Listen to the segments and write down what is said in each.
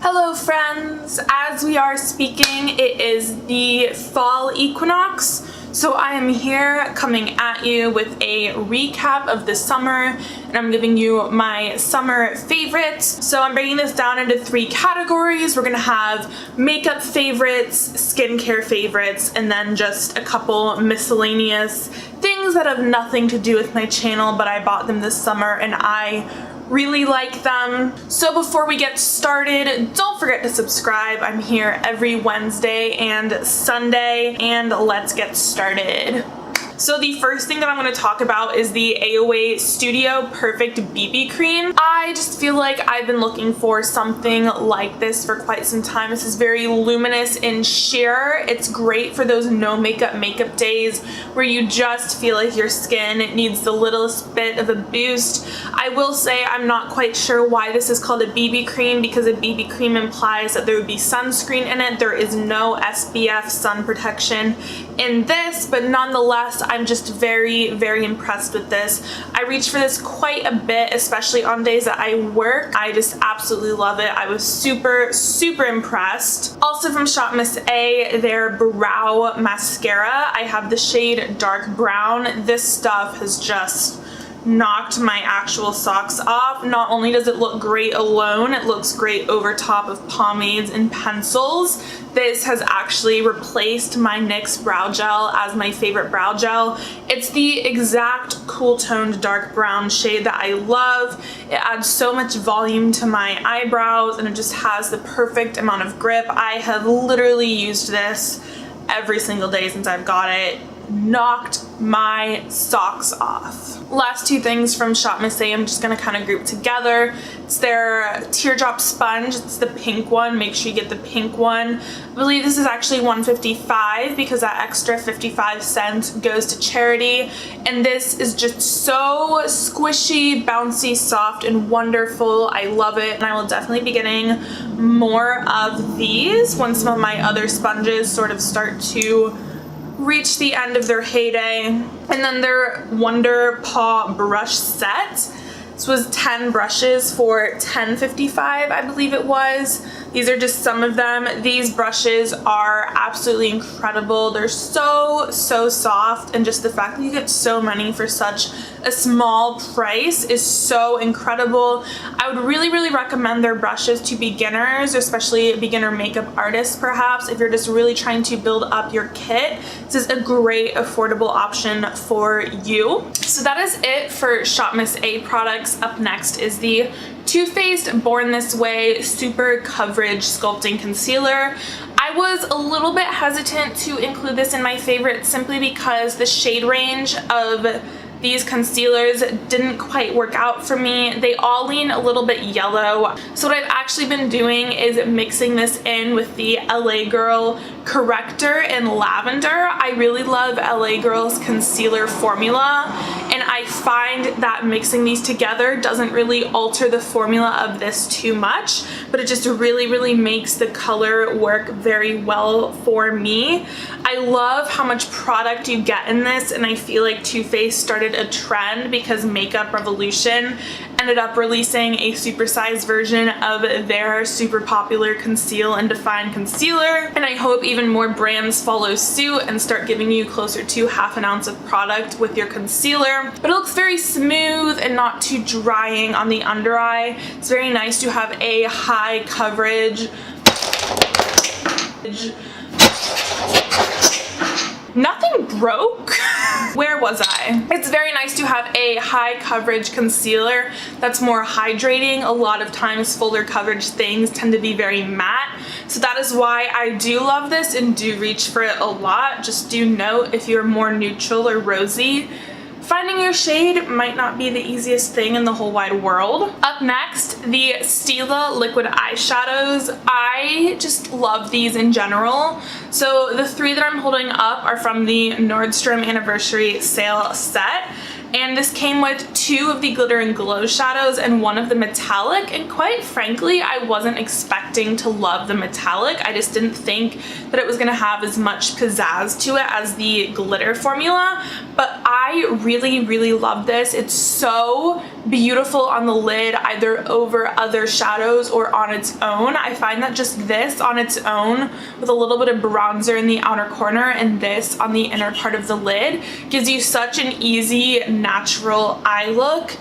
Hello friends! As we are speaking, it is the fall equinox, so I am here coming at you with a recap of the summer, and I'm giving you my summer favorites. So I'm breaking this down into 3 categories. We're gonna have makeup favorites, skincare favorites, and then just a couple miscellaneous things that have nothing to do with my channel, but I bought them this summer and I really like them. So before we get started, don't forget to subscribe. I'm here every Wednesday and Sunday, and let's get started. So the first thing that I'm going to talk about is the AOA Studio Perfect BB Cream. I just feel like I've been looking for something like this for quite some time. This is very luminous in sheer. It's great for those no makeup days where you just feel like your skin needs the littlest bit of a boost. I will say I'm not quite sure why this is called a BB cream, because a BB cream implies that there would be sunscreen in it. There is no SPF sun protection in this, but nonetheless, I'm just very, very impressed with this. I reach for this quite a bit, especially on days that I work. I just absolutely love it. I was super, super impressed. Also from Shop Miss A, their brow mascara. I have the shade Dark Brown. This stuff has just knocked my actual socks off. Not only does it look great alone, it looks great over top of pomades and pencils. This has actually replaced my NYX brow gel as my favorite brow gel. It's the exact cool toned dark brown shade that I love. It adds so much volume to my eyebrows and it just has the perfect amount of grip. I have literally used this every single day since I've got it. Knocked my socks off. Last 2 things from Shop Miss A I'm just gonna kind of group together. It's their teardrop sponge. It's the pink one. Make sure you get the pink one. I believe this is actually $1.55 because that extra 55 cents goes to charity. And this is just so squishy, bouncy, soft, and wonderful. I love it, and I will definitely be getting more of these when some of my other sponges sort of start to reach the end of their heyday. And then their Wonder Paw brush set. This was 10 brushes for $10.55, I believe it was. These are just some of them. These brushes are absolutely incredible. They're so, so soft, and just the fact that you get so many for such a small price is so incredible. I would really, really recommend their brushes to beginners, especially beginner makeup artists perhaps. If you're just really trying to build up your kit, this is a great affordable option for you. So that is it for Shop Miss A products. Up next is the Too Faced Born This Way Super Coverage Sculpting Concealer. I was a little bit hesitant to include this in my favorites simply because the shade range of these concealers didn't quite work out for me. They all lean a little bit yellow. So what I've actually been doing is mixing this in with the LA Girl Corrector in Lavender. I really love LA Girl's concealer formula, and I find that mixing these together doesn't really alter the formula of this too much, but it just really, really makes the color work very well for me. I love how much product you get in this, and I feel like Too Faced started a trend because Makeup Revolution ended up releasing a supersized version of their super popular Conceal and Define concealer, and I hope even more brands follow suit and start giving you closer to ½ ounce of product with your concealer. But it looks very smooth and not too drying on the under eye. It's very nice to have a high coverage. Nothing broke. Where was I? It's very nice to have a high coverage concealer that's more hydrating. A lot of times fuller coverage things tend to be very matte. So that is why I do love this and do reach for it a lot. Just do note, if you're more neutral or rosy, finding your shade might not be the easiest thing in the whole wide world. Up next, the Stila liquid eyeshadows. I just love these in general. So the 3 that I'm holding up are from the Nordstrom anniversary sale set. And this came with 2 of the glitter and glow shadows and 1 of the metallic, and quite frankly I wasn't expecting to love the metallic. I just didn't think that it was gonna have as much pizzazz to it as the glitter formula, but I really, really love this. It's so beautiful on the lid, either over other shadows or on its own. I find that just this on its own with a little bit of bronzer in the outer corner and this on the inner part of the lid gives you such an easy, natural eye look.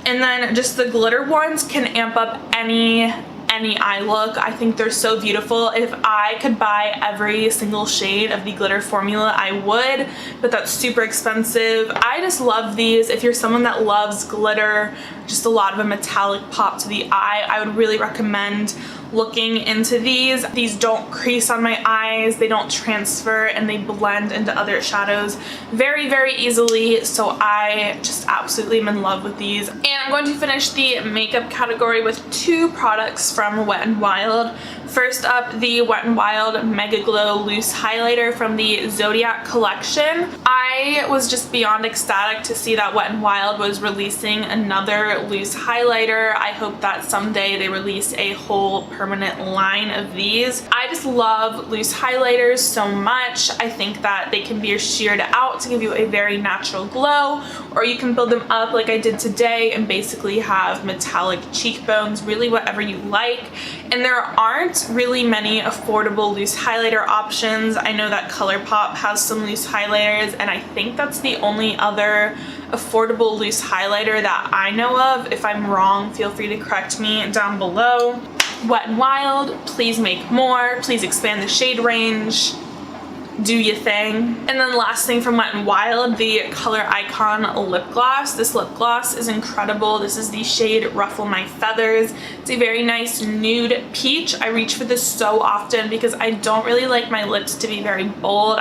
And then just the glitter ones can amp up any eye look. I think they're so beautiful. If I could buy every single shade of the glitter formula, I would, but that's super expensive. I just love these. If you're someone that loves glitter, just a lot of a metallic pop to the eye, I would really recommend looking into these. These don't crease on my eyes, they don't transfer, and they blend into other shadows very, very easily. So I just absolutely am in love with these. And I'm going to finish the makeup category with two products from Wet n Wild. First up, the Wet n Wild Mega Glow Loose Highlighter from the Zodiac collection. I was just beyond ecstatic to see that Wet n Wild was releasing another loose highlighter. I hope that someday they release a whole permanent line of these. I just love loose highlighters so much. I think that they can be sheared out to give you a very natural glow, or you can build them up like I did today and basically have metallic cheekbones, really whatever you like. And there aren't really many affordable loose highlighter options. I know that ColourPop has some loose highlighters, and I think that's the only other affordable loose highlighter that I know of. If I'm wrong, feel free to correct me down below. Wet n Wild, please make more, please expand the shade range, do your thing. And then last thing from Wet n Wild, the Color Icon lip gloss. This lip gloss is incredible. This is the shade Ruffle My Feathers. It's a very nice nude peach. I reach for this so often because I don't really like my lips to be very bold.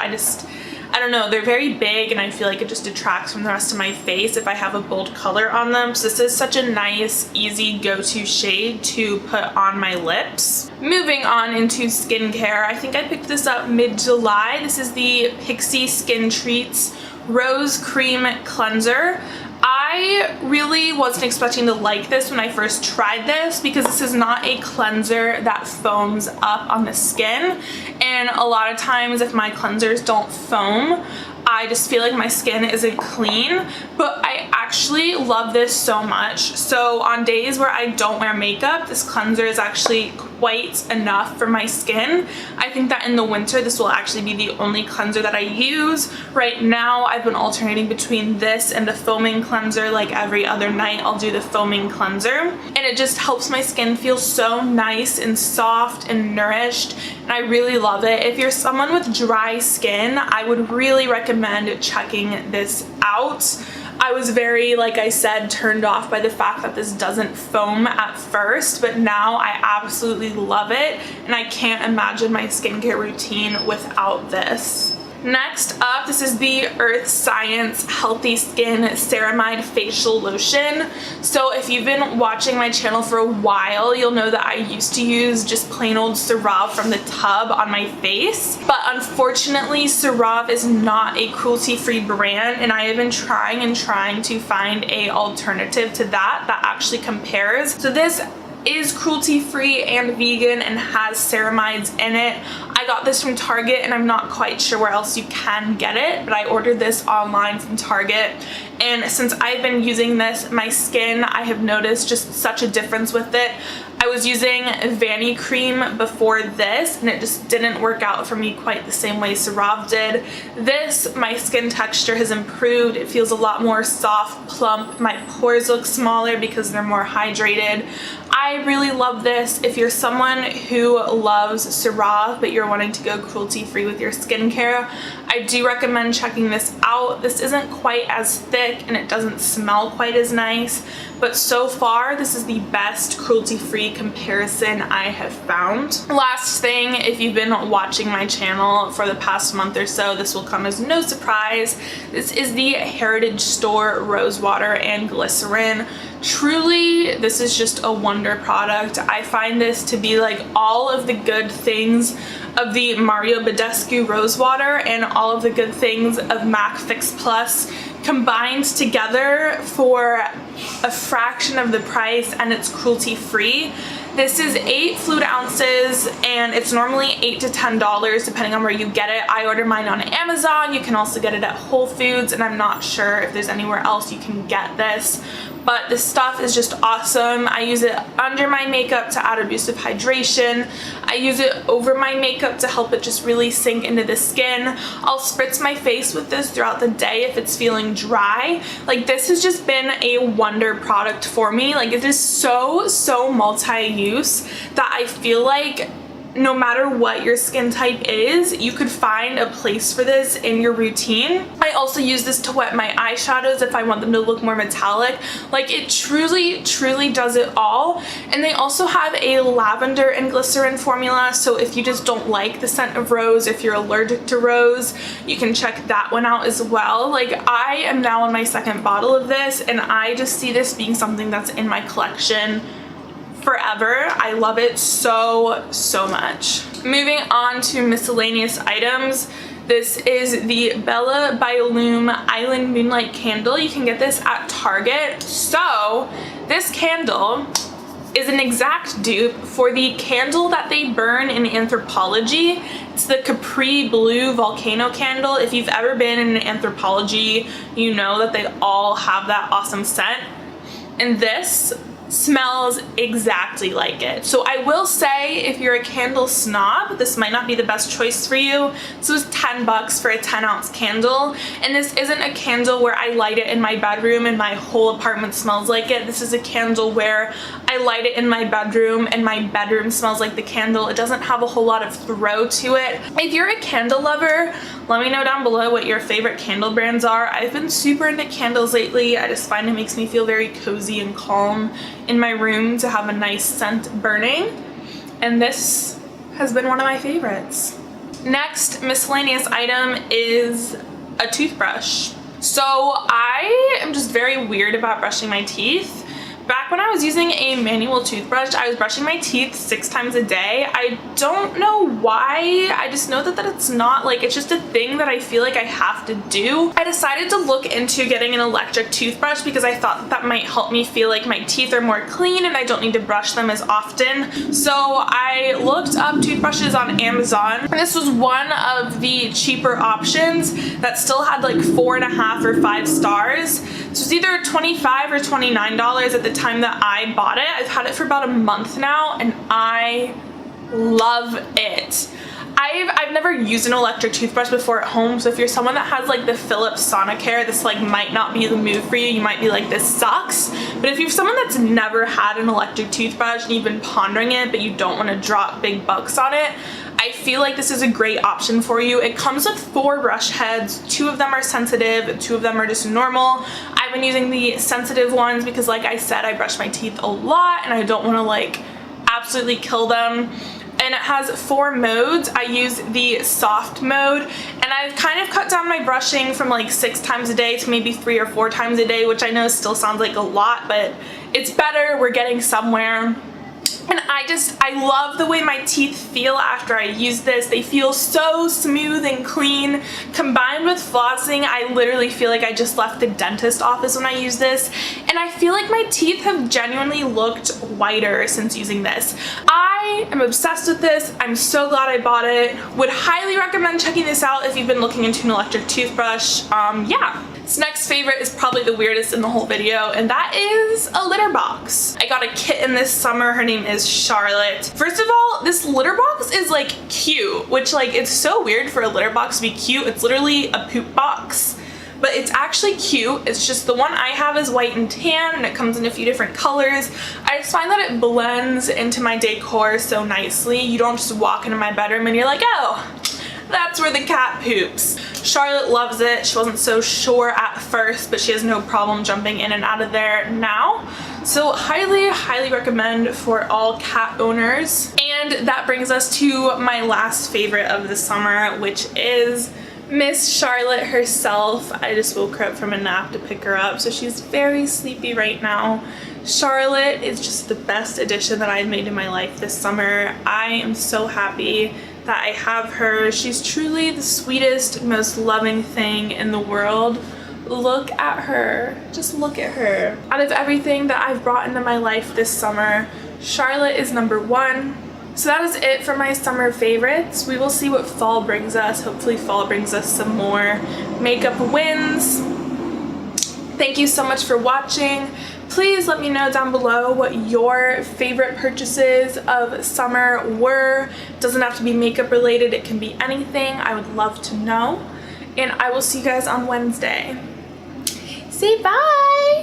I don't know, they're very big and I feel like it just detracts from the rest of my face if I have a bold color on them. So this is such a nice, easy go-to shade to put on my lips. Moving on into skincare, I think I picked this up mid-July. This is the Pixi Skin Treats Rose Cream Cleanser. I really wasn't expecting to like this when I first tried this because this is not a cleanser that foams up on the skin, and a lot of times if my cleansers don't foam, I just feel like my skin isn't clean, but I actually love this so much. So on days where I don't wear makeup, this cleanser is actually quite enough for my skin. I think that in the winter, this will actually be the only cleanser that I use. Right now, I've been alternating between this and the foaming cleanser. Like every other night, I'll do the foaming cleanser. And it just helps my skin feel so nice and soft and nourished. And I really love it. If you're someone with dry skin, I would really recommend checking this out. I was very, like I said, turned off by the fact that this doesn't foam at first, but now I absolutely love it, and I can't imagine my skincare routine without this. Next up, this is the Earth Science Healthy Skin Ceramide Facial Lotion. So if you've been watching my channel for a while, you'll know that I used to use just plain old CeraVe from the tub on my face. But unfortunately, CeraVe is not a cruelty-free brand, and I have been trying to find an alternative to that actually compares. So this is cruelty-free and vegan and has ceramides in it. I got this from Target, and I'm not quite sure where else you can get it, but I ordered this online from Target. And since I've been using this, my skin, I have noticed just such a difference with it. I was using Vanny Cream before this, and it just didn't work out for me quite the same way CeraVe did. This, my skin texture has improved. It feels a lot more soft, plump. My pores look smaller because they're more hydrated. I really love this. If you're someone who loves CeraVe, but you're wanting to go cruelty-free with your skincare, I do recommend checking this out. This isn't quite as thick and it doesn't smell quite as nice, but so far this is the best cruelty-free comparison I have found. Last thing, if you've been watching my channel for the past month or so, this will come as no surprise. This is the Heritage Store Rose Water and Glycerin. Truly, this is just a wonder product. I find this to be like all of the good things of the Mario Badescu Rose Water and all of the good things of MAC Fix Plus combined together for a fraction of the price, and it's cruelty-free. This is 8 fluid ounces, and it's normally $8 to $10 depending on where you get it. I ordered mine on Amazon. You can also get it at Whole Foods, and I'm not sure if there's anywhere else you can get this. but this stuff is just awesome. I use it under my makeup to add a boost of hydration. I use it over my makeup to help it just really sink into the skin. I'll spritz my face with this throughout the day if it's feeling dry. Like, this has just been a wonder product for me. Like, it is so multi-use that I feel like no matter what your skin type is, you could find a place for this in your routine. I also use this to wet my eyeshadows if I want them to look more metallic. Like, it truly does it all. And they also have a lavender and glycerin formula, so if you just don't like the scent of rose, if you're allergic to rose, you can check that one out as well. Like, I am now on my second bottle of this, and I just see this being something that's in my collection forever. I love it so much. Moving on to miscellaneous items. This is the Bella by Lume Island Moonlight Candle. You can get this at Target. So this candle is an exact dupe for the candle that they burn in Anthropology. It's the Capri Blue Volcano Candle. If you've ever been in Anthropology, you know that they all have that awesome scent. And this smells exactly like it. So I will say, if you're a candle snob, this might not be the best choice for you. This was $10 for a 10-ounce candle, and this isn't a candle where I light it in my bedroom and my whole apartment smells like it. This is a candle where I light it in my bedroom and my bedroom smells like the candle. It doesn't have a whole lot of throw to it. If you're a candle lover, let me know down below what your favorite candle brands are. I've been super into candles lately. I just find it makes me feel very cozy and calm in my room to have a nice scent burning, and this has been one of my favorites. Next miscellaneous item is a toothbrush. So I am just very weird about brushing my teeth. Back when I was using a manual toothbrush, I was brushing my teeth 6 times a day. I don't know why. I just know that it's not, like, it's just a thing that I feel like I have to do. I decided to look into getting an electric toothbrush because I thought that might help me feel like my teeth are more clean and I don't need to brush them as often. So I looked up toothbrushes on Amazon, and this was one of the cheaper options that still had like 4.5 or 5 stars. So it's either $25 or $29 at the time that I bought it. I've had it for about a month now, and I love it. I've never used an electric toothbrush before at home, so if you're someone that has like the Philips Sonicare, this like might not be the move for you. You might be like, this sucks. But if you're someone that's never had an electric toothbrush and you've been pondering it but you don't want to drop big bucks on it, I feel like this is a great option for you. It comes with 4 brush heads. 2 of them are sensitive, 2 of them are just normal. I've been using the sensitive ones because, like I said, I brush my teeth a lot and I don't want to like absolutely kill them. And it has 4 modes. I use the soft mode, and I've kind of cut down my brushing from like 6 times a day to maybe 3 or 4 times a day, which I know still sounds like a lot, but it's better. We're getting somewhere. And I love the way my teeth feel after I use this. They feel so smooth and clean. Combined with flossing, I literally feel like I just left the dentist office when I use this. And I feel like my teeth have genuinely looked whiter since using this. I am obsessed with this. I'm so glad I bought it. Would highly recommend checking this out if you've been looking into an electric toothbrush. Yeah. This next favorite is probably the weirdest in the whole video, and that is a litter box. I got a kitten this summer. Her name is Charlotte. First of all, this litter box is like cute, which like it's so weird for a litter box to be cute. It's literally a poop box, but it's actually cute. It's just the one I have is white and tan, and it comes in a few different colors. I just find that it blends into my decor so nicely. You don't just walk into my bedroom and you're like, oh, that's where the cat poops. Charlotte loves it. She wasn't so sure at first, but she has no problem jumping in and out of there now. So highly recommend for all cat owners. And that brings us to my last favorite of the summer, which is Miss Charlotte herself. I just woke her up from a nap to pick her up, so she's very sleepy right now. Charlotte is just the best addition that I've made to my life this summer. I am so happy that I have her. She's truly the sweetest, most loving thing in the world. Look at her. Just look at her. Out of everything that I've brought into my life this summer, Charlotte is number 1. So that is it for my summer favorites. We will see what fall brings us. Hopefully fall brings us some more makeup wins. Thank you so much for watching. Please let me know down below what your favorite purchases of summer were. It doesn't have to be makeup related, it can be anything. I would love to know. And I will see you guys on Wednesday. Say bye!